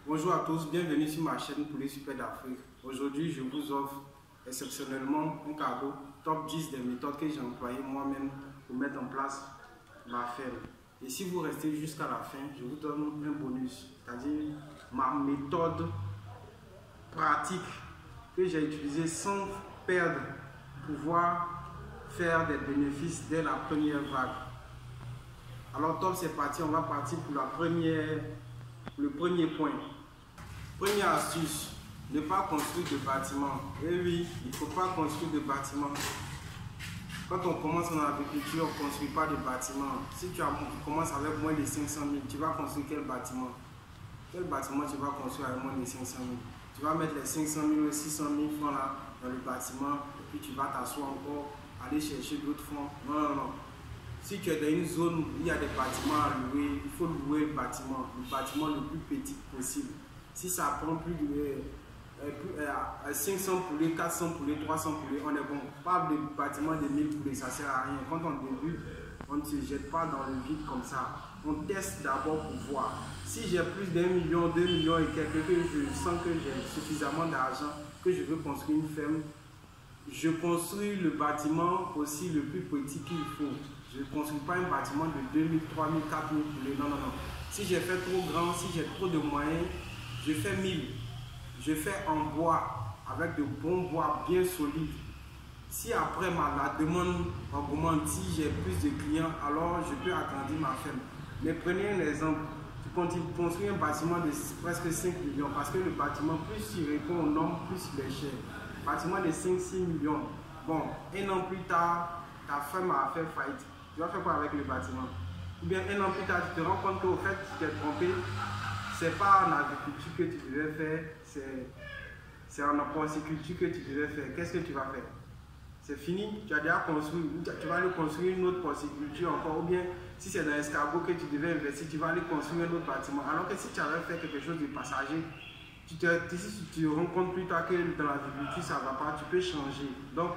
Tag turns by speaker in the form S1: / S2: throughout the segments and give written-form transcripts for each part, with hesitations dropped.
S1: Bonjour à tous, bienvenue sur ma chaîne Poulet Super d'Afrique. Aujourd'hui, je vous offre exceptionnellement un cadeau top 10 des méthodes que j'ai employées moi-même pour mettre en place ma ferme. Et si vous restez jusqu'à la fin, je vous donne un bonus, c'est-à-dire ma méthode pratique que j'ai utilisée sans perdre pour pouvoir faire des bénéfices dès la première vague. Alors top, c'est parti, on va partir pour le premier point. Première astuce, ne pas construire de bâtiment. Et oui, il ne faut pas construire de bâtiment. Quand on commence en agriculture, on ne construit pas de bâtiment. Si tu commences avec moins de 500 000, tu vas construire quel bâtiment? Quel bâtiment tu vas construire avec moins de 500 000? Tu vas mettre les 500 000 ou 600 000 francs là dans le bâtiment et puis tu vas t'asseoir encore, aller chercher d'autres fonds. Non, non, non. Si tu es dans une zone où il y a des bâtiments à louer, il faut louer le bâtiment le plus petit possible. Si ça prend plus de 500 poulets, 400 poulets, 300 poulets, on est bon. Pas de bâtiment de 1000 poulets, ça ne sert à rien. Quand on débute, on ne se jette pas dans le vide comme ça. On teste d'abord pour voir. Si j'ai plus d'1 million, 2 millions et quelques, que je sens que j'ai suffisamment d'argent, que je veux construire une ferme, je construis le bâtiment aussi le plus petit qu'il faut. Je ne construis pas un bâtiment de 2000, 3000, 4000 poulets. Non, non, non. Si j'ai fait trop grand, si j'ai trop de moyens, je fais 1000. Je fais en bois, avec de bons bois bien solides. Si après la demande augmente, si j'ai plus de clients, alors je peux agrandir ma ferme. Mais prenez un exemple. Tu construis un bâtiment de presque 5 millions parce que le bâtiment, plus il répond aux normes, plus il est cher. Bâtiment de 5-6 millions. Bon, un an plus tard, ta ferme a fait faillite. Tu vas faire quoi avec le bâtiment? Ou bien un an plus tard, tu te rends compte qu'au fait, tu t'es trompé. C'est pas en agriculture que tu devais faire, c'est en porciculture que tu devais faire. Qu'est-ce que tu vas faire? C'est fini, tu as déjà construit, tu vas aller construire une autre porciculture encore, ou bien si c'est dans l'escargot que tu devais investir, tu vas aller construire un autre bâtiment. Alors que si tu avais fait quelque chose de passager, si tu te rends compte plus tard que dans l'agriculture ça ne va pas, tu peux changer. Donc,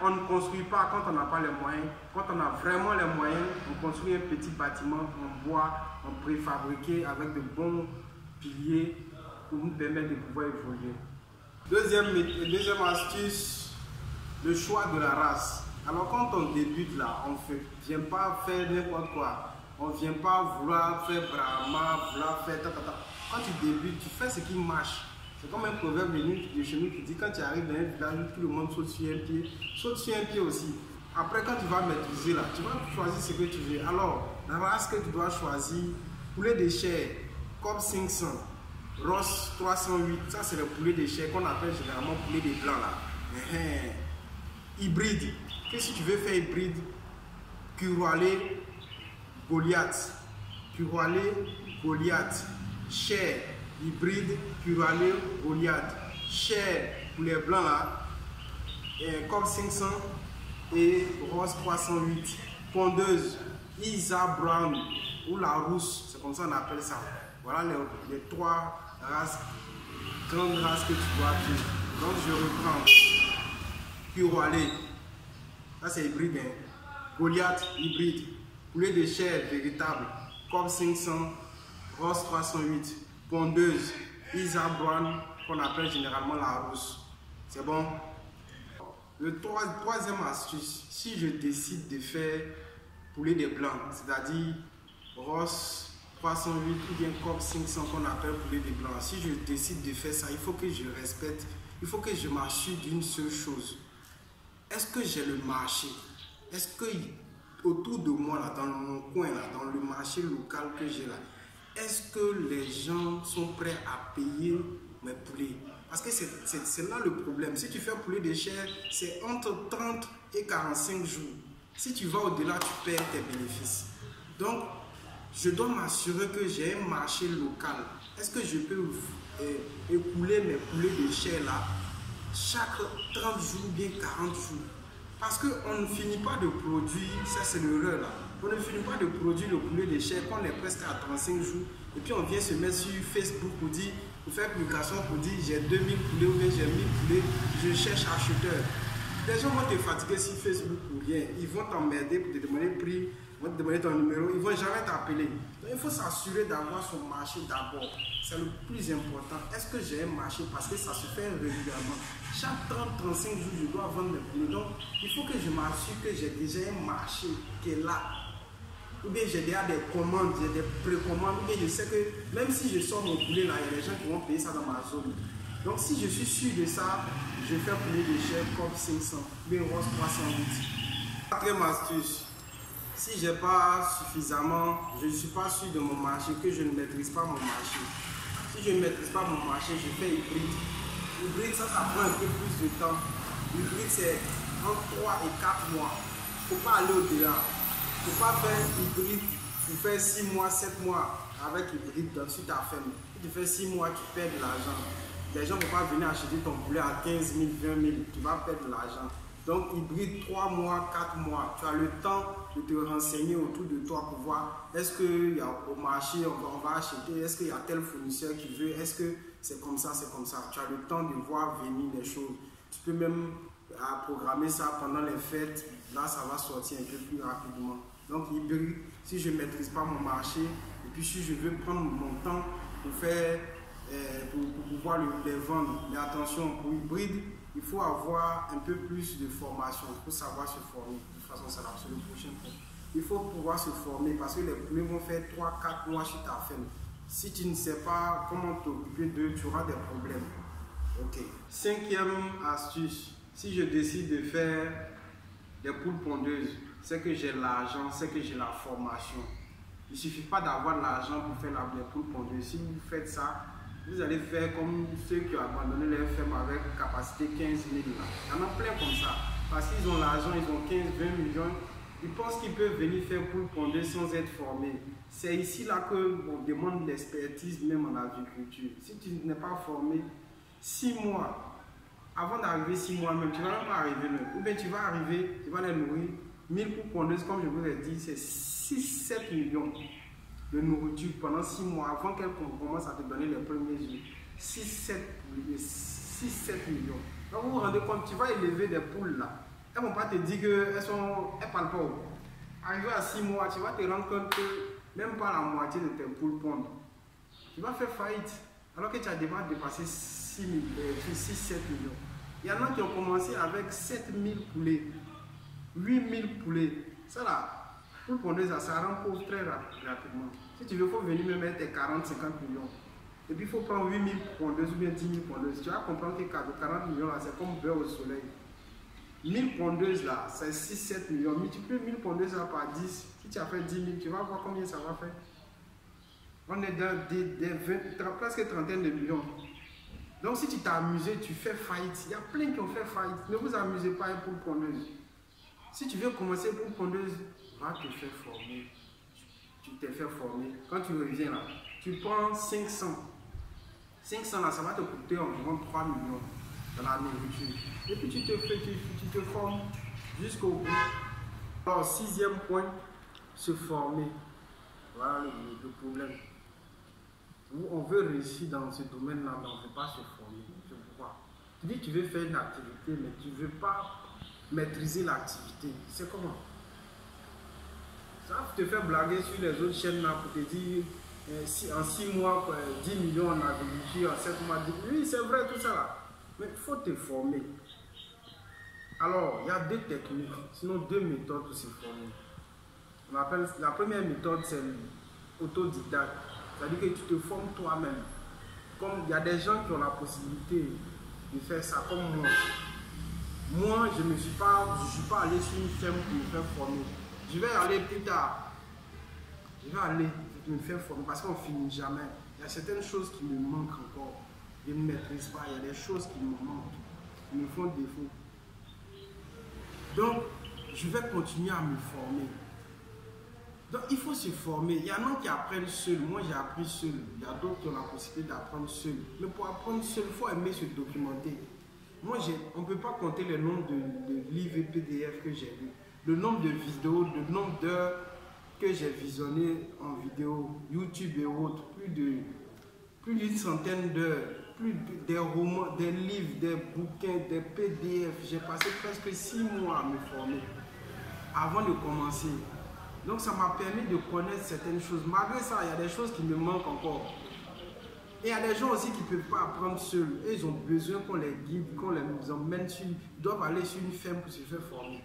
S1: on ne construit pas quand on n'a pas les moyens. Quand on a vraiment les moyens, on construit un petit bâtiment en bois, en préfabriqué, avec de bons piliers pour nous permettre de pouvoir évoluer. Deuxième astuce, le choix de la race. Alors quand on débute là, on ne vient pas faire n'importe quoi. On ne vient pas vouloir faire Brahma, vouloir faire ta. Quand tu débutes, tu fais ce qui marche. C'est comme un proverbe de chez nous qui dit quand tu arrives dans un village où tout le monde saute sur un pied, saute sur un pied aussi. Après, quand tu vas maîtriser là, tu vas choisir ce que tu veux. Alors, la race que tu dois choisir, poulet de chair, COB 500, Ross 308, ça c'est le poulet de chair qu'on appelle généralement poulet de blanc là. Hybride. Qu'est-ce que tu veux faire hybride? Curoalé, Goliath. Curoalé, Goliath. Chair. Hybride, Curoalé, Goliath, chair pour les blancs là, COB 500 et Ross 308, pondeuse, Isa Brown ou la rousse, c'est comme ça on appelle ça. Voilà les trois races, grandes races que tu dois appeler. Donc je reprends, Curoalé, ça c'est hybride, hein. Goliath, hybride, poulet de chair véritable, COB 500, Ross 308. Pondeuse, Isa Brown, qu'on appelle généralement la rousse. C'est bon? Le troisième astuce, si je décide de faire poulet de blanc, c'est-à-dire Ross 308 ou bien COB 500 qu'on appelle poulet de blanc, si je décide de faire ça, il faut que je respecte, il faut que je m'assure d'une seule chose. Est-ce que j'ai le marché? Est-ce que autour de moi, là, dans mon coin, là, dans le marché local que j'ai là, est-ce que les gens sont prêts à payer mes poulets? Parce que c'est là le problème. Si tu fais poulet de chair, c'est entre 30 et 45 jours. Si tu vas au-delà, tu perds tes bénéfices. Donc, je dois m'assurer que j'ai un marché local. Est-ce que je peux écouler mes poulets de chair là chaque 30 jours ou bien 40 jours? Parce qu'on ne finit pas de produire, ça c'est l'erreur là. On ne finit pas de produire le poulet de chair quand on est presque à 35 jours. Et puis on vient se mettre sur Facebook pour faire publication pour dire j'ai 2000 poulets ou bien j'ai 1000 poulets, je cherche acheteur. Les gens vont te fatiguer sur Facebook pour rien. Ils vont t'emmerder pour te demander le prix Ils vont te demander ton numéro, ils ne vont jamais t'appeler. Donc il faut s'assurer d'avoir son marché d'abord. C'est le plus important. Est-ce que j'ai un marché? Parce que ça se fait régulièrement. Chaque 30-35 jours, je dois vendre mes poulets. Donc il faut que je m'assure que j'ai déjà un marché qui est là. Ou bien j'ai déjà des commandes, j'ai des précommandes. Ou bien je sais que même si je sors mon poulet là, il y a des gens qui vont payer ça dans ma zone. Donc si je suis sûr de ça, je fais poulet de chair comme 500, ou bien rose 308. Quatrième astuce. Si je n'ai pas suffisamment, je ne suis pas sûr de mon marché, que je ne maîtrise pas mon marché. Si je ne maîtrise pas mon marché, je fais hybride. Hybride, ça prend un peu plus de temps. Hybride, c'est entre 3 et 4 mois. Il ne faut pas aller au-delà. Il ne faut pas faire hybride pour faire 6 mois, 7 mois avec hybride sur ta ferme. Si tu fais 6 mois, tu perds de l'argent. Les gens ne vont pas venir acheter ton poulet à 15 000, 20 000. Tu vas perdre de l'argent. Donc, hybride 3 mois, 4 mois. Tu as le temps de te renseigner autour de toi pour voir est-ce qu'il y a au marché, on va acheter, est-ce qu'il y a tel fournisseur qui veut, est-ce que c'est comme ça, c'est comme ça. Tu as le temps de voir venir les choses. Tu peux même programmer ça pendant les fêtes. Là, ça va sortir un peu plus rapidement. Donc, hybride, si je ne maîtrise pas mon marché, et puis si je veux prendre mon temps pour faire, pour pouvoir les vendre. Mais attention, pour hybride, il faut avoir un peu plus de formation, il faut savoir se former. De toute façon, c'est le prochain point. Il faut pouvoir se former parce que les poulets vont faire 3-4 mois sur ta ferme. Si tu ne sais pas comment t'occuper d'eux, tu auras des problèmes. Ok. Cinquième astuce, si je décide de faire des poules pondeuses, c'est que j'ai l'argent, c'est que j'ai la formation. Il ne suffit pas d'avoir de l'argent pour faire les poules pondeuses. Si vous faites ça, vous allez faire comme ceux qui ont abandonné leur ferme avec capacité 15 000. Il y en a plein comme ça. Parce qu'ils ont l'argent, ils ont 15-20 millions. Ils pensent qu'ils peuvent venir faire poule pondeuse sans être formés. C'est ici là qu'on demande l'expertise même en agriculture. Si tu n'es pas formé, 6 mois, avant d'arriver 6 mois même, tu ne vas même pas arriver même. Ou bien tu vas arriver, tu vas les nourrir. 1000 poules pondeuses, comme je vous l'ai dit, c'est 6-7 millions de nourriture pendant 6 mois avant qu'elle commence à te donner les premiers œufs. 6-7 millions. Donc vous vous rendez compte, tu vas élever des poules là. Elles ne vont pas te dire qu'elles ne parlent pas. Arrivé à 6 mois, tu vas te rendre compte que même pas la moitié de tes poules pondent. Tu vas faire faillite alors que tu as déjà dépassé 6-7 millions. Il y en a qui ont commencé avec 7000 poulets, 8000 poulets. Ça là. Poule pondeuse, ça rend pauvre très rapidement. Si tu veux, il faut venir me mettre tes 40-50 millions. Et puis il faut prendre 8000 pondeuses ou bien 10 000 pondeuses. Tu vas comprendre que 40 millions là, c'est comme beurre au soleil. 1000 pondeuses là, c'est 6-7 millions. Multiplie 1000 pondeuses là par 10. Si tu as fait 10 000, tu vas voir combien ça va faire. On est dans presque trentaine de millions. Donc si tu t'es amusé, tu fais faillite. Il y a plein qui ont fait faillite. Ne vous amusez pas pour pondeuse. Si tu veux commencer pour pondeuse, va te faire former. Tu t'es fait former. Quand tu reviens là, tu prends 500. 500 là, ça va te coûter environ 3 millions dans la nourriture. Et puis tu te formes jusqu'au bout. Alors, sixième point, se former. Voilà le problème. On veut réussir dans ce domaine-là, mais on ne veut pas se former. C'est pourquoi. Tu dis que tu veux faire une activité, mais tu ne veux pas maîtriser l'activité. C'est comment? Ça te fait blaguer sur les autres chaînes là pour te dire en 6 mois, 10 millions en agriculture, en 7 mois, 10 millions. Oui, c'est vrai tout ça là. Mais il faut te former. Alors, il y a 2 techniques, sinon 2 méthodes pour se former. On appelle, la première méthode, c'est l'autodidacte. C'est-à-dire que tu te formes toi-même. Comme il y a des gens qui ont la possibilité de faire ça, comme moi. Moi, je ne suis pas allé sur une ferme pour me faire former. Je vais aller plus tard. Je vais aller me faire former parce qu'on ne finit jamais. Il y a certaines choses qui me manquent encore. Je ne maîtrise pas. Il y a des choses qui me manquent, qui me font défaut. Donc, je vais continuer à me former. Donc, il faut se former. Il y en a qui apprennent seuls. Moi, j'ai appris seul. Il y a d'autres qui ont la possibilité d'apprendre seul. Mais pour apprendre seul, il faut aimer se documenter. Moi, on ne peut pas compter le nombre de livres et PDF que j'ai lus. Le nombre de vidéos, le nombre d'heures que j'ai visionnées en vidéo, YouTube et autres, plus d'une centaine d'heures, des romans, des livres, des bouquins, des PDF. J'ai passé presque 6 mois à me former avant de commencer. Donc ça m'a permis de connaître certaines choses. Malgré ça, il y a des choses qui me manquent encore. Et il y a des gens aussi qui ne peuvent pas apprendre seuls. Et ils ont besoin qu'on les guide, qu'on les emmène sur... Ils doivent aller sur une ferme pour se faire former.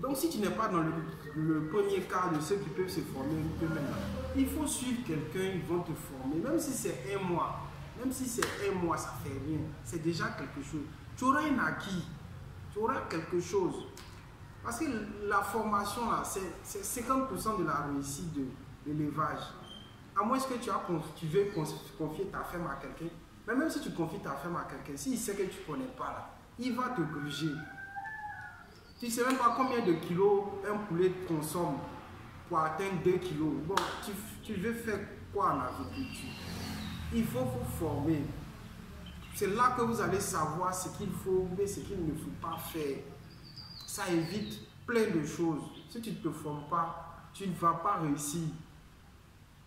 S1: Donc si tu n'es pas dans le premier quart de ceux qui peuvent se former eux-mêmes, il faut suivre quelqu'un, ils vont te former. Même si c'est un mois, ça fait rien. C'est déjà quelque chose. Tu auras un acquis, tu auras quelque chose. Parce que la formation, là, c'est 50% de la réussite de l'élevage. À moins que tu veux confier ta ferme à quelqu'un, mais même si tu confies ta ferme à quelqu'un, s'il sait que tu ne connais pas, là, il va te gruger. Tu ne sais même pas combien de kilos un poulet consomme pour atteindre 2 kilos. Bon, tu veux faire quoi en agriculture? Il faut vous former. C'est là que vous allez savoir ce qu'il faut, mais ce qu'il ne faut pas faire. Ça évite plein de choses. Si tu ne te formes pas, tu ne vas pas réussir.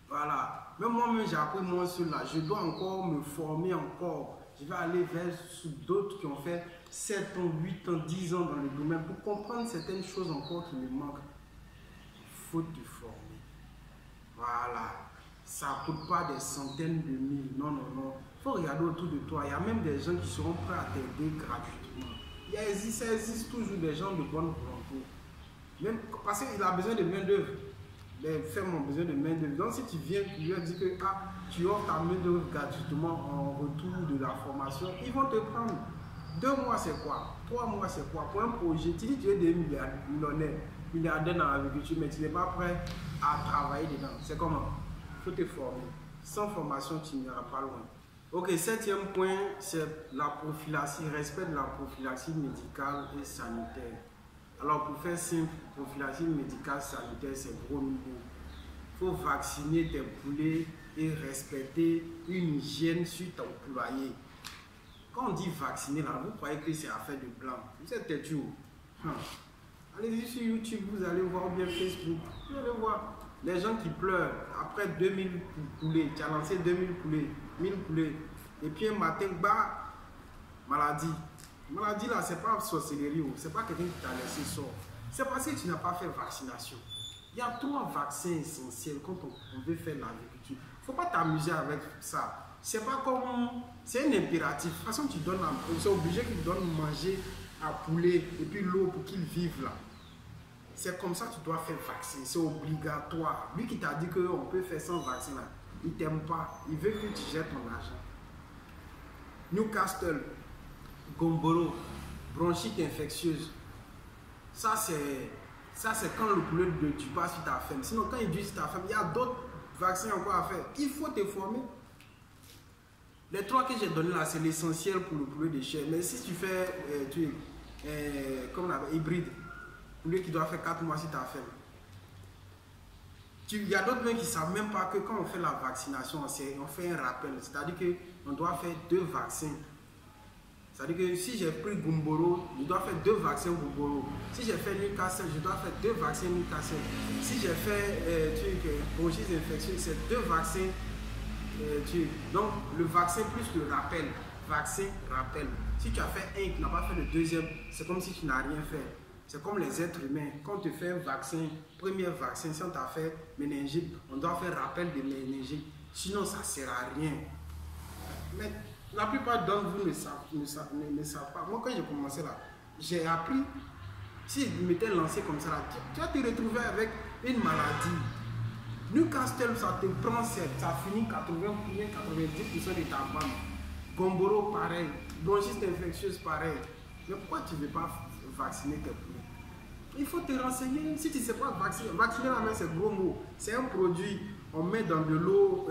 S1: Voilà. Même moi-même, j'ai appris moins cela. Je dois encore me former encore. Je vais aller vers d'autres qui ont fait 7 ans, 8 ans, 10 ans dans le domaine pour comprendre certaines choses encore qui me manquent. Il faut te former. Voilà. Ça ne coûte pas des centaines de mille. Non, non, non. Il faut regarder autour de toi. Il y a même des gens qui seront prêts à t'aider gratuitement. Ça existe toujours des gens de bonne volonté. Même parce qu'il a besoin de main-d'œuvre. Les fermes ont besoin de main-d'œuvre. Donc, si tu viens, tu leur dis que tu offres ta main-d'œuvre gratuitement en retour de la formation, ils vont te prendre. 2 mois, c'est quoi? 3 mois, c'est quoi? Pour un projet, tu dis que tu es des milliardaire dans l'agriculture, mais tu n'es pas prêt à travailler dedans. C'est comment? Il faut te former. Sans formation, tu n'iras pas loin. Ok, 7e point, c'est la prophylaxie, respect de la prophylaxie médicale et sanitaire. Alors, pour faire simple, prophylaxie médicale sanitaire, c'est gros niveau. Il faut vacciner tes poulets et respecter une hygiène sur ton poulailler. Quand on dit vacciner, là, vous croyez que c'est affaire de blanc. Vous êtes têtu. Allez-y sur YouTube, vous allez voir, bien Facebook. Vous allez voir les gens qui pleurent. Après 2000 poulets, tu as lancé 2000 poulets, 1000 poulets. Et puis un matin, bah, maladie. Maladie là, c'est pas sorcellerie, c'est pas quelqu'un qui t'a laissé sort. C'est parce que tu n'as pas fait vaccination. Il y a 3 vaccins essentiels quand on veut faire l'agriculture. Il ne faut pas t'amuser avec ça. C'est pas comme. C'est un impératif. De toute façon, tu donnes. C'est obligé qu'ils te donnent manger à poulet et puis l'eau pour qu'ils vivent là. C'est comme ça que tu dois faire vacciner. C'est obligatoire. Lui qui t'a dit qu'on peut faire sans vaccin là, il ne t'aime pas. Il veut que tu jettes ton argent. Newcastle, Gomboro, bronchite infectieuse. Ça, c'est quand le poulet ne tue pas sur ta ferme. Sinon, quand il tue sur ta ferme, il y a d'autres vaccins encore à faire. Il faut te former. Les 3 que j'ai donnés là, c'est l'essentiel pour le poulet de chair. Mais si tu fais, comme on appelle, hybride, poulet qui doit faire 4 mois sur ta ferme. Il y a d'autres qui ne savent même pas que quand on fait la vaccination, on fait un rappel. C'est-à-dire qu'on doit faire 2 vaccins. C'est-à-dire que si j'ai pris Gumboro, je dois faire 2 vaccins Gumboro. Si j'ai fait Newcastle, je dois faire 2 vaccins Newcastle. Si j'ai fait bronchite infectieuse, c'est 2 vaccins. Donc le vaccin plus le rappel. Vaccin, rappel. Si tu as fait un et tu n'as pas fait le deuxième, c'est comme si tu n'as rien fait. C'est comme les êtres humains. Quand on te fait un vaccin, premier vaccin, si on t'a fait méningite, on doit faire rappel de méningite. Sinon, ça ne sert à rien. Mais la plupart d'entre vous ne savent pas. Moi, quand j'ai commencé là, j'ai appris. Si je m'étais lancé comme ça, là, tu vas te retrouver avec une maladie. Newcastle, ça te prend, ça finit 80-90% de ta bande. Gomboro, pareil. Bronchite infectieuse, pareil. Mais pourquoi tu ne veux pas vacciner tes poulets? Il faut te renseigner. Si tu ne sais pas vacciner, vacciner la main, c'est gros mot. C'est un produit, on met dans de l'eau,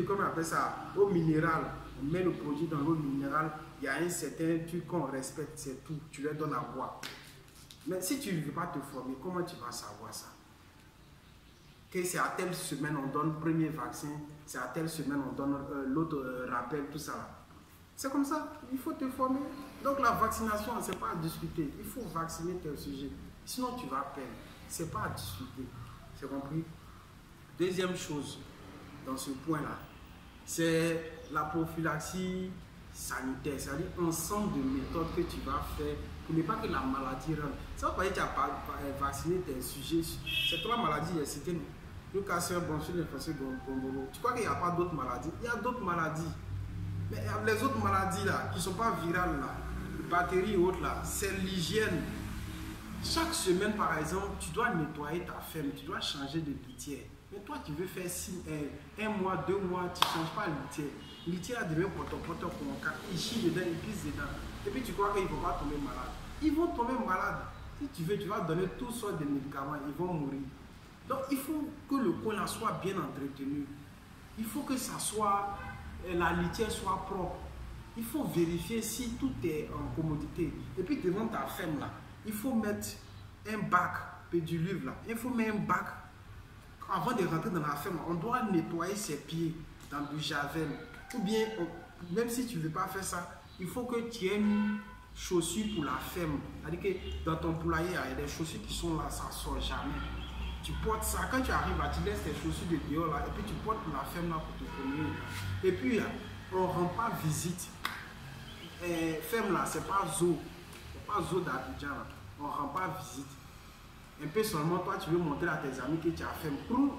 S1: comment on appelle ça, eau minérale. On met le produit dans l'eau minérale. Il y a un certain truc qu'on respecte, c'est tout. Tu leur donnes à boire. Mais si tu ne veux pas te former, comment tu vas savoir ça? Que c'est à telle semaine on donne le premier vaccin, c'est à telle semaine on donne l'autre rappel, tout ça. C'est comme ça, il faut te former. Donc la vaccination, ce n'est pas à discuter. Il faut vacciner tes sujets. Sinon tu vas perdre. Ce n'est pas à discuter. C'est compris? Deuxième chose dans ce point-là, c'est la prophylaxie sanitaire, c'est-à-dire ensemble de méthodes que tu vas faire pour ne pas que la maladie rentre. Ça veut pas dire que tu n'as pas vacciné tes sujets. Ces 3 maladies, c'était le cancer, bronchite, l'infection, gombolo. Tu crois qu'il n'y a pas d'autres maladies? Il y a d'autres maladies. Mais les autres maladies là, qui ne sont pas virales là, bactéries et autres là, c'est l'hygiène. Chaque semaine par exemple, tu dois nettoyer ta ferme, tu dois changer de litière. Mais toi tu veux faire 1 mois, 2 mois, tu ne changes pas la litière. La litière devient poteau, ils chient dedans, ils pissent dedans. Et puis tu crois qu'ils ne vont pas tomber malades. Ils vont tomber malades. Si tu veux, tu vas donner toutes sortes de médicaments, ils vont mourir. Donc il faut que le coin là soit bien entretenu. Il faut que ça soit, la litière soit propre. Il faut vérifier si tout est en commodité. Et puis devant ta ferme là, il faut mettre un bac pédiluve là. Il faut mettre un bac. Avant de rentrer dans la ferme, on doit nettoyer ses pieds dans du javel. Ou bien, même si tu ne veux pas faire ça, il faut que tu aies une chaussure pour la ferme. C'est-à-dire que dans ton poulailler, il y a des chaussures qui sont là, ça ne sort jamais. Tu portes ça, quand tu arrives là, tu laisses tes chaussures de dehors là, et puis tu portes pour la ferme là pour te promener. Et puis, on ne rend pas visite. Ferme là, c'est pas zoo. C'est pas zoo d'Abidjan là. On ne rend pas visite. Un peu seulement, toi, tu veux montrer à tes amis que tu as fait.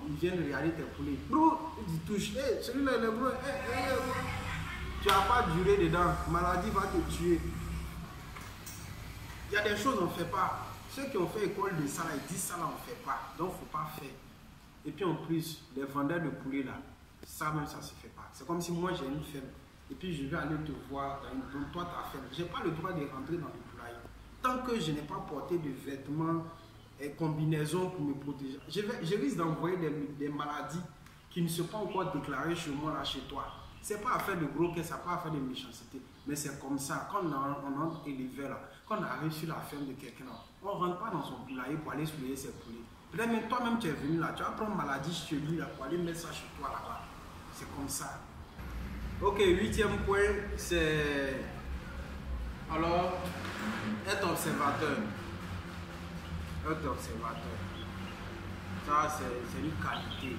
S1: Ils viennent regarder tes poulets. Ils te touchent. Hey, celui-là, il est gros. Tu n'as pas duré dedans. Maladie va te tuer. Il y a des choses qu'on ne fait pas. Ceux qui ont fait école de ça, ils disent ça, là, on ne fait pas. Donc, il ne faut pas faire. Et puis, en plus, les vendeurs de poulets, là, ça, même ça ne se fait pas. C'est comme si moi, j'ai une ferme. Et puis, je vais aller te voir dans toi, ta ferme. Je n'ai pas le droit de rentrer dans le poulailler. Tant que je n'ai pas porté de vêtements et combinaisons pour me protéger, je risque d'envoyer des maladies qui ne sont pas encore déclarées chez moi, là, chez toi. Ce n'est pas à faire de gros caisse, ce n'est pas à faire de méchanceté. Mais c'est comme ça. Quand on entre élevé là, quand on arrive sur la ferme de quelqu'un, on ne rentre pas dans son poulailler pour aller soulever ses poulets. Peut-être même toi-même tu es venu là, tu vas prendre maladie chez lui là, pour aller mettre ça chez toi là-bas. C'est comme ça. Ok, 8e point, c'est alors être observateur. Être observateur. Ça, c'est une qualité.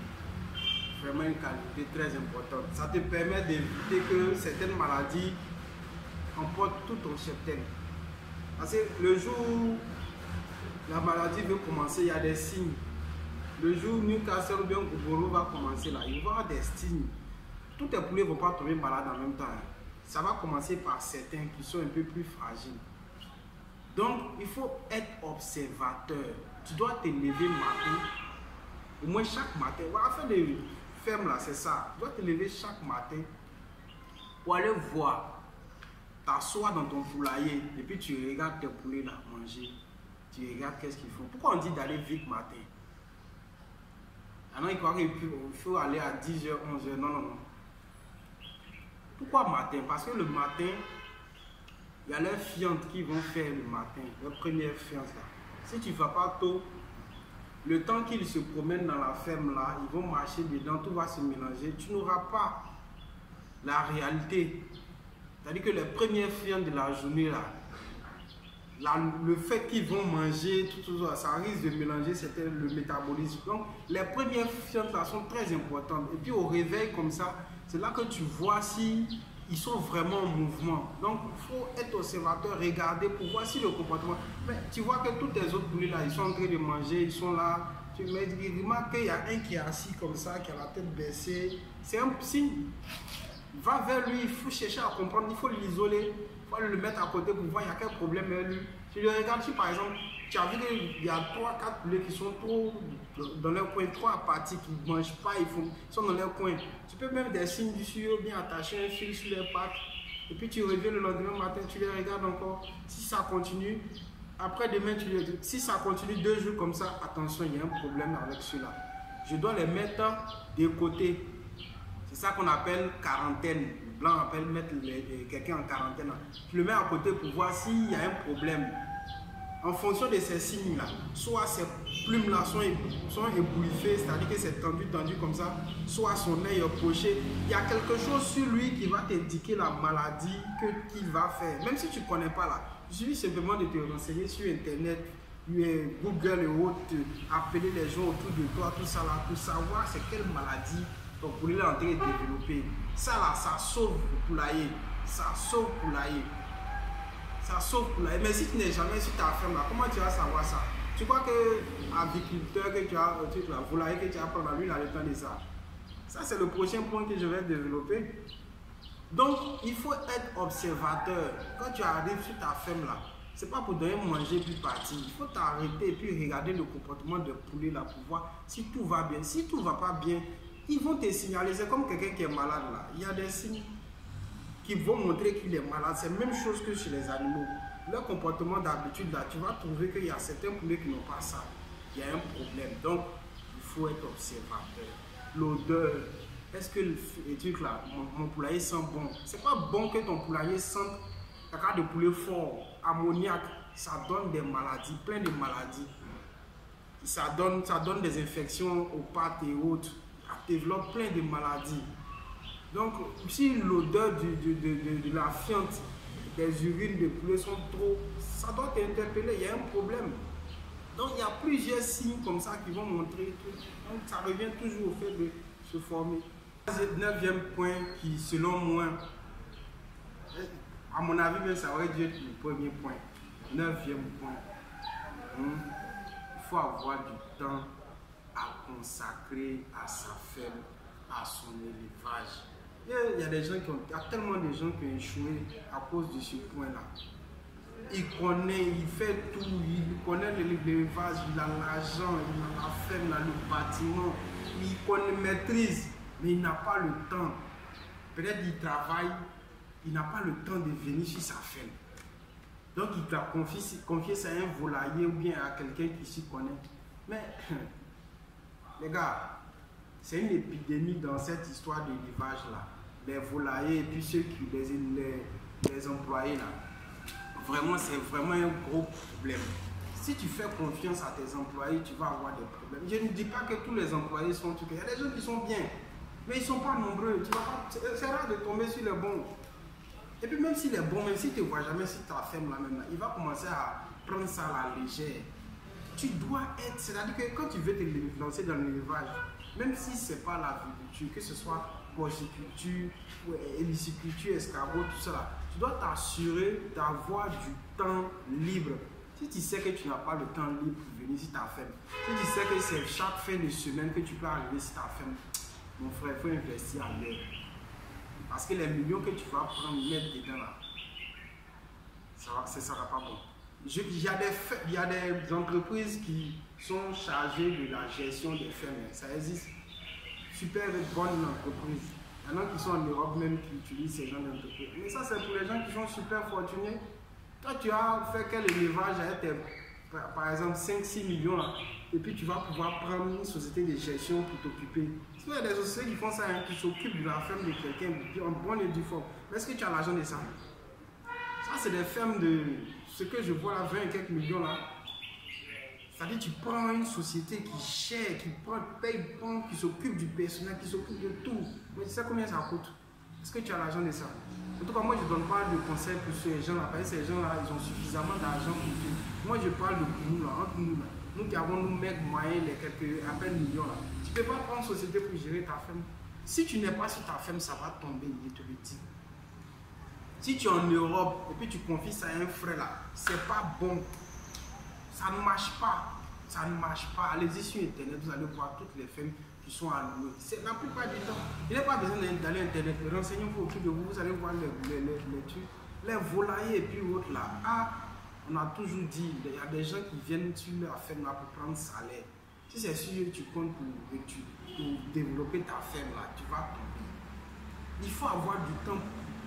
S1: Vraiment une qualité très importante. Ça te permet d'éviter que certaines maladies emportent tout ton cheptel. Parce que le jour où la maladie veut commencer, il y a des signes. Le jour où Newcastle ou bien Gouboro va commencer là, il va y avoir des signes. Tous tes poulets ne vont pas tomber malades en même temps. Ça va commencer par certains qui sont un peu plus fragiles. Donc, il faut être observateur. Tu dois te lever matin. Au moins chaque matin. Voilà, faire des fermes là, c'est ça. Tu dois te lever chaque matin pour aller voir. T'assois dans ton poulailler et puis tu regardes tes poulets là manger. Tu regardes qu'est-ce qu'ils font. Pourquoi on dit d'aller vite matin? Maintenant, il croit qu'il faut aller à 10h, 11h. Non, non, non. Pourquoi matin? Parce que le matin, il y a les fientes qui vont faire le matin, les premières fientes là. Si tu ne vas pas tôt, le temps qu'ils se promènent dans la ferme là, ils vont marcher dedans, tout va se mélanger. Tu n'auras pas la réalité. C'est-à-dire que les premières fientes de la journée là, le fait qu'ils vont manger, tout ça, ça risque de mélanger le métabolisme. Donc, les premières fientes là sont très importantes. Et puis au réveil comme ça, c'est là que tu vois si ils sont vraiment en mouvement. Donc, il faut être observateur, regarder pour voir si le comportement... Mais tu vois que tous tes autres poulets là, ils sont en train de manger, ils sont là. Tu remarques qu'il y a un qui est assis comme ça, qui a la tête baissée. C'est un signe. Va vers lui, il faut chercher à comprendre, il faut l'isoler, il faut le mettre à côté pour voir il y a quel problème avec lui. Tu le regardes, si par exemple, tu as vu qu'il y a 3-4 poulets qui sont trop dans leur coin, trop apathiques, qui ne mangent pas, ils sont dans leur coin. Tu peux même des signes du sueur, bien attacher un fil sur leurs pattes, et puis tu reviens le lendemain matin, tu les regardes encore. Si ça continue, après demain, si ça continue 2 jours comme ça, attention, il y a un problème avec ceux-là. Je dois les mettre de côté. C'est ça qu'on appelle quarantaine. Les Blancs appellent mettre quelqu'un en quarantaine. Tu le mets à côté pour voir s'il y a un problème. En fonction de ces signes-là, soit ces plumes-là sont ébouliffées, c'est-à-dire que c'est tendu comme ça, soit son œil est poché. Il y a quelque chose sur lui qui va t'indiquer la maladie qu'il va faire. Même si tu ne connais pas là, il suffit simplement de te renseigner sur Internet, Google et autres, appeler les gens autour de toi, tout ça là, pour savoir c'est quelle maladie ton poulet est en train de développer. Ça là, ça sauve le poulailler. ça sauve poulailler. Ça sauve poulailler. Mais si tu n'es jamais sur ta ferme là, comment tu vas savoir ça? Tu crois que l'agriculteur que tu as, la volaille que tu as pendant lui, il a le temps de ça. Ça, c'est le prochain point que je vais développer. Donc, il faut être observateur. Quand tu arrives sur ta ferme là, c'est pas pour donner manger puis partir. Il faut t'arrêter et puis regarder le comportement de poulet là pour voir si tout va bien. Si tout va pas bien, ils vont te signaler. C'est comme quelqu'un qui est malade là. Il y a des signes qui vont montrer qu'il est malade. C'est la même chose que chez les animaux. Leur comportement d'habitude là, tu vas trouver qu'il y a certains poulets qui n'ont pas ça. Il y a un problème. Donc, il faut être observateur. L'odeur. Est-ce que les trucs là, mon poulailler sent bon? C'est pas bon que ton poulailler sente la carte de poulet fort, ammoniaque. Ça donne des maladies, plein de maladies. Ça donne des infections aux pattes et autres. Ça développe plein de maladies. Donc, si l'odeur de la fiente, des urines de poulet sont trop, ça doit t'interpeller, il y a un problème. Donc, il y a plusieurs signes comme ça qui vont montrer que donc, ça revient toujours au fait de se former. Le 9e point qui, selon moi, à mon avis, même, ça aurait dû être le premier point. 9e point. Il faut avoir du temps à consacrer à sa ferme, à son élevage. Il y a des gens qui ont, il y a tellement de gens qui ont échoué à cause de ce point-là. Il connaît, il fait tout, il connaît l'élevage, il a l'argent, il a la ferme, il a le bâtiment, il connaît, maîtrise, mais il n'a pas le temps. Peut-être qu'il travaille, il n'a pas le temps de venir sur sa ferme. Donc il t'a confié ça à un volailler ou bien à quelqu'un qui s'y connaît. Mais, les gars, c'est une épidémie dans cette histoire d'élevage-là. Les volaillers et puis ceux qui, les employés là. Vraiment, c'est vraiment un gros problème. Si tu fais confiance à tes employés, tu vas avoir des problèmes. Je ne dis pas que tous les employés sont tout. Il y a des gens qui sont bien, mais ils ne sont pas nombreux. C'est rare de tomber sur les bons. Et puis même s'il est bon, même si tu ne vois jamais sur ta ferme là même là, il va commencer à prendre ça à la légère. Tu dois être, c'est-à-dire que quand tu veux te lancer dans l'élevage, même si ce n'est pas l'aviculture, que ce soit porciculture, héliciculture, escargot, tout ça là, tu dois t'assurer d'avoir du temps libre. Si tu sais que tu n'as pas le temps libre pour venir sur ta ferme, si tu sais que c'est chaque fin de semaine que tu peux arriver sur ta ferme, mon frère, il faut investir en l'air. Parce que les millions que tu vas prendre, mettre dedans là, ça ne sera pas bon. Il y a des entreprises qui sont chargées de la gestion des fermes. Ça existe. Super bonnes entreprises. Il y en a qui sont en Europe même qui utilisent ces gens d'entreprises. Mais ça, c'est pour les gens qui sont super fortunés. Toi, tu as fait quel élevage avec tes, par exemple, 5-6 millions là, et puis tu vas pouvoir prendre une société de gestion pour t'occuper. Parce qu'il y a des sociétés qui font ça, hein, qui s'occupent de la ferme de quelqu'un, en bonne et due forme. Mais est-ce que tu as l'argent de ça? Ça, c'est des fermes de ce que je vois là, 20 et quelques millions là. C'est-à-dire tu prends une société qui gère, qui paye, qui s'occupe du personnel, qui s'occupe de tout. Mais tu sais combien ça coûte? Est-ce que tu as l'argent de ça? En tout cas, moi je ne donne pas de conseils pour ces gens-là. Parce que ces gens-là, ils ont suffisamment d'argent pour tout. Moi je parle de nous là, entre nous là. Nous qui avons nos mecs moyens, les quelques à peine millions là. Tu ne peux pas prendre une société pour gérer ta ferme. Si tu n'es pas sur ta ferme, ça va tomber, je te le dis. Si tu es en Europe et puis tu confies ça à un frère là, c'est pas bon. Ça ne marche pas. Ça ne marche pas. Allez-y sur Internet, vous allez voir toutes les fermes qui sont allouées. C'est la plupart du temps. Il n'y a pas besoin d'aller Internet. Renseignez-vous autour de vous, vous allez voir les trucs. Les volaillers et puis autres là. Ah, on a toujours dit, il y a des gens qui viennent sur leur ferme là pour prendre salaire. Si c'est sûr que tu comptes pour développer ta ferme là, tu vas tomber. Il faut avoir du temps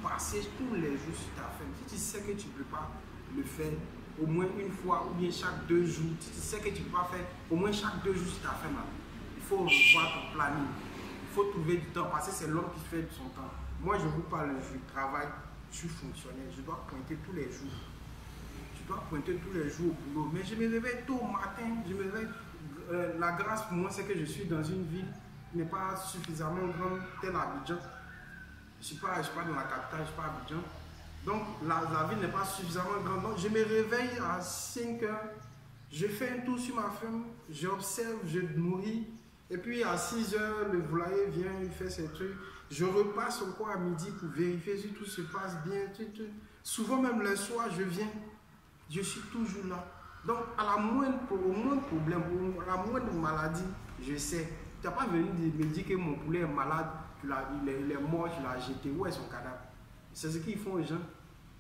S1: pour passer tous les jours sur ta ferme. Si tu sais que tu ne peux pas le faire au moins une fois ou bien chaque 2 jours, si tu sais que tu ne peux pas faire au moins chaque 2 jours sur ta ferme là, il faut revoir ton planning. Il faut trouver du temps parce que c'est l'homme qui fait de son temps. Moi je vous parle, je travaille, je suis fonctionnaire, je dois pointer tous les jours. Je dois pointer tous les jours au boulot. Mais je me réveille tôt au matin, je me réveille. La grâce pour moi c'est que je suis dans une ville qui n'est pas suffisamment grande telle Abidjan. Je ne suis pas dans la capitale, je ne suis pas à Abidjan. Donc la ville n'est pas suffisamment grande. Donc je me réveille à 5 heures, je fais un tour sur ma ferme, j'observe, je nourris. Et puis à 6 heures, le volailler vient, il fait ses trucs. Je repasse encore à midi pour vérifier si tout se passe bien. Souvent même le soir, je viens, je suis toujours là. Donc, au moindre problème, à la moindre maladie, je sais. Tu n'as pas venu me dire que mon poulet est malade, il est mort, tu l'as jeté. Où est son cadavre? C'est ce qu'ils font aux gens.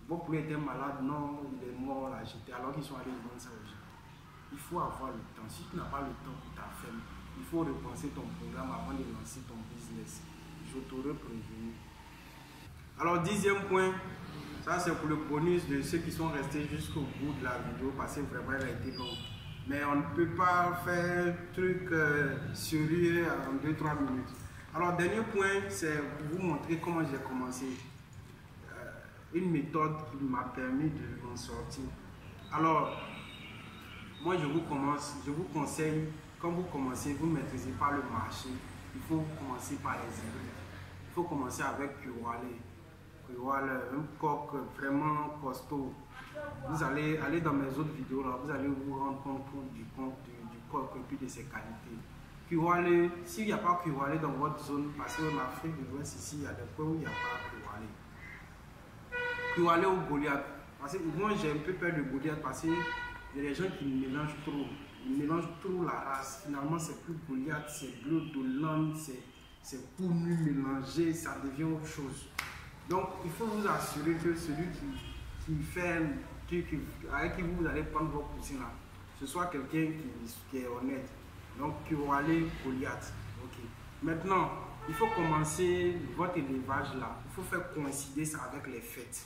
S1: Votre poulet était malade, non, il est mort, on l'a jeté, alors qu'ils sont allés vendre ça aux gens. Il faut avoir le temps. Si tu n'as pas le temps pour ta ferme, il faut repenser ton programme avant de lancer ton business. Je t'aurais prévenu. Alors, 10e point, ça c'est pour le bonus de ceux qui sont restés jusqu'au bout de la vidéo parce que vraiment elle a été longue. Mais on ne peut pas faire un truc sérieux en 2-3 minutes. Alors, dernier point, c'est pour vous montrer comment j'ai commencé. Une méthode qui m'a permis de m'en sortir. Alors, moi je vous conseille, quand vous commencez, vous ne maîtrisez pas le marché, il faut commencer par les hybrides. Il faut commencer avec Kuwale. Un coq vraiment costaud. Vous allez aller dans mes autres vidéos, là, vous allez vous rendre compte du coq et puis de ses qualités. Kuwale, s'il n'y a pas Kuwale dans votre zone, parce qu'en Afrique de l'Ouest, ici, il y a des points où il n'y a pas Kuwale. Kuwale ou Goliath. Parce que moi, j'ai un peu peur de Goliath parce qu'il y a des gens qui mélangent trop. Ils mélangent trop la race. Finalement, c'est plus Goliath, c'est bleu d'Hollande, c'est tout nu mélangé, ça devient autre chose. Donc, il faut vous assurer que celui qui fait un truc avec qui vous allez prendre vos poussins là, ce soit quelqu'un qui est honnête. Donc, Kuwale, Goliath. Ok. Maintenant, il faut commencer votre élevage là. Il faut faire coïncider ça avec les fêtes.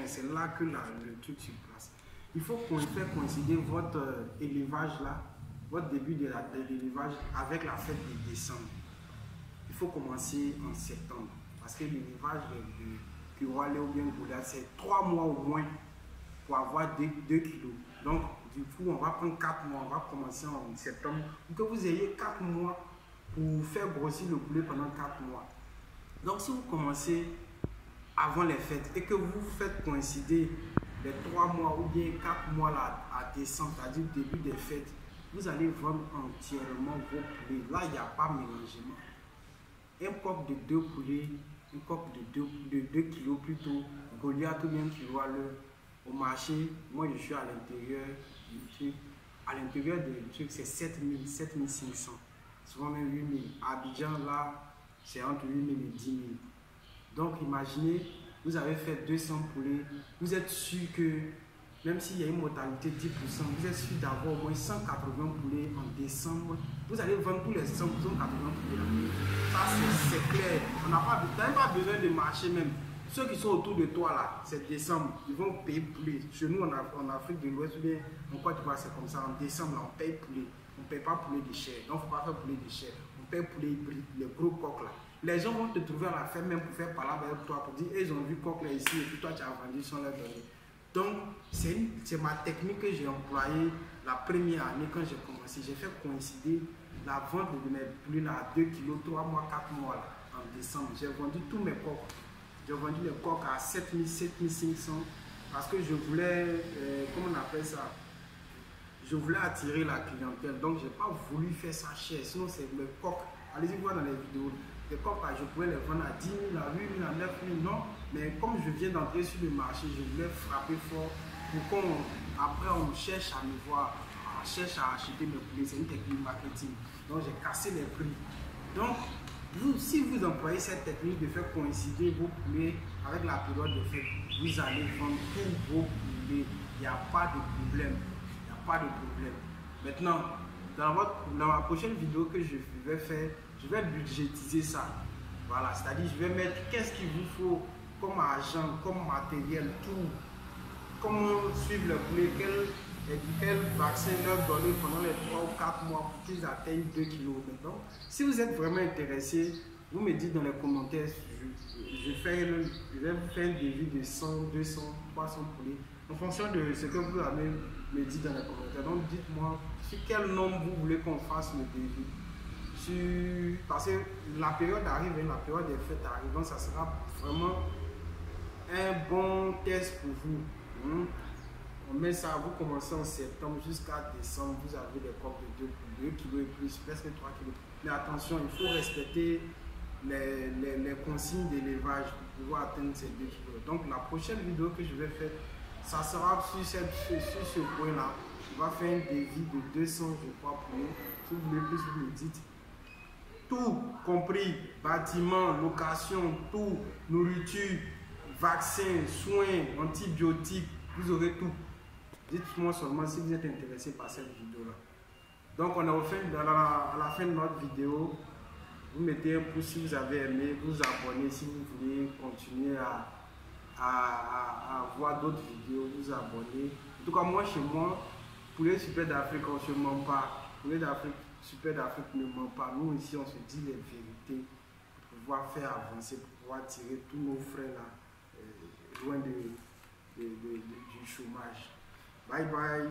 S1: C'est là que le truc se place. Il faut faire coïncider votre élevage là, votre début de l'élevage avec la fête de décembre. Il faut commencer en septembre. Parce que l'élevage de Kuwale ou bien Goliath, c'est 3 mois au moins pour avoir 2 kilos. Donc, du coup, on va prendre 4 mois. On va commencer en septembre pour que vous ayez 4 mois pour faire grossir le poulet pendant 4 mois. Donc, si vous commencez avant les fêtes et que vous faites coïncider les 3 mois ou bien 4 mois là, à décembre, c'est-à-dire début des fêtes, vous allez vendre entièrement vos poulets. Là, il n'y a pas mélangement. Un coq de 2 poulets, un coq de 2 kilos plutôt, Goliath ou bien Kuwale au marché, moi je suis à l'intérieur du truc. À l'intérieur du truc, c'est 7000, 7500, souvent même 8000. À Abidjan, là, c'est entre 8000 et 10 000. Donc imaginez, vous avez fait 200 poulets, vous êtes sûr que même s'il y a une mortalité de 10%, vous êtes sûr d'avoir au moins 180 poulets en décembre. Vous allez vendre tous les 180 poulets. Ça, c'est clair. On n'a pas, même pas besoin de marcher même. Ceux qui sont autour de toi là, c'est décembre, ils vont payer poulet. Chez nous, en Afrique de l'Ouest, bien en Côte d'Ivoire, c'est comme ça. En décembre, là, on paye poulet. On ne paye pas poulet de chair. Donc, il ne faut pas faire poulet de chair. On paye poulet hybride, les gros coqs là. Les gens vont te trouver à la ferme même pour faire parler avec toi, pour dire, ils ont vu coq là ici, et puis toi, tu as vendu sans leur donner. Donc, c'est ma technique que j'ai employée la première année quand j'ai commencé. J'ai fait coïncider la vente de mes poulets là, à 2 kilos, 3 mois, 4 mois là, en décembre. J'ai vendu tous mes coqs. J'ai vendu les coqs à 7000, 7500 parce que je voulais, comment on appelle ça? Je voulais attirer la clientèle. Donc, je n'ai pas voulu faire ça cher. Sinon, c'est mes coqs. Allez-y voir dans les vidéos. Les coqs, je pouvais les vendre à 10 000, à 8 000, à 9 000. Non, mais comme je viens d'entrer sur le marché, je voulais frapper fort pour qu'après on cherche à me voir, on cherche à acheter mes poulets. C'est une technique marketing. Donc, j'ai cassé les prix. Donc, si vous employez cette technique de faire coïncider vos poulets avec la période de fête, vous allez vendre tous vos poulets. Il n'y a pas de problème. Il n'y a pas de problème. Maintenant, dans la prochaine vidéo que je vais faire, je vais budgétiser ça. Voilà, c'est-à-dire je vais mettre qu'est-ce qu'il vous faut comme argent, comme matériel, tout. Comment suivre le poulet, quel vaccin leur donner pendant les 3 ou 4 mois pour qu'ils atteignent 2 kilos. Maintenant, si vous êtes vraiment intéressé, vous me dites dans les commentaires, je vais vous faire un devis de 100, 200, 300 poulets en fonction de ce que vous avez me dit dans les commentaires. Donc dites-moi sur quel nombre vous voulez qu'on fasse le devis. Parce que la période arrive, la période des fêtes arrive, donc ça sera vraiment un bon test pour vous. On met ça, vous commencez en septembre jusqu'à décembre, vous avez des coques de 2 kg et plus, presque 3 kg. Mais attention, il faut respecter les consignes d'élevage pour pouvoir atteindre ces 2 kg. Donc la prochaine vidéo que je vais faire, ça sera sur ce point-là. On va faire un devis de 200, je crois, pour nous. Si vous voulez plus, vous me dites. Tout compris, bâtiment, location, tout, nourriture, vaccins, soins, antibiotiques, vous aurez tout. Dites-moi seulement si vous êtes intéressé par cette vidéo-là. Donc on a offert à la fin de notre vidéo. Vous mettez un pouce si vous avez aimé, vous abonnez si vous voulez continuer à voir d'autres vidéos, vous abonnez. En tout cas, moi, chez moi, Poulet Super d'Afrique, on ne se ment pas. Poulet Super d'Afrique ne ment pas. Nous, ici, on se dit les vérités pour pouvoir faire avancer, pour pouvoir tirer tous nos frères là, loin du chômage. Bye bye.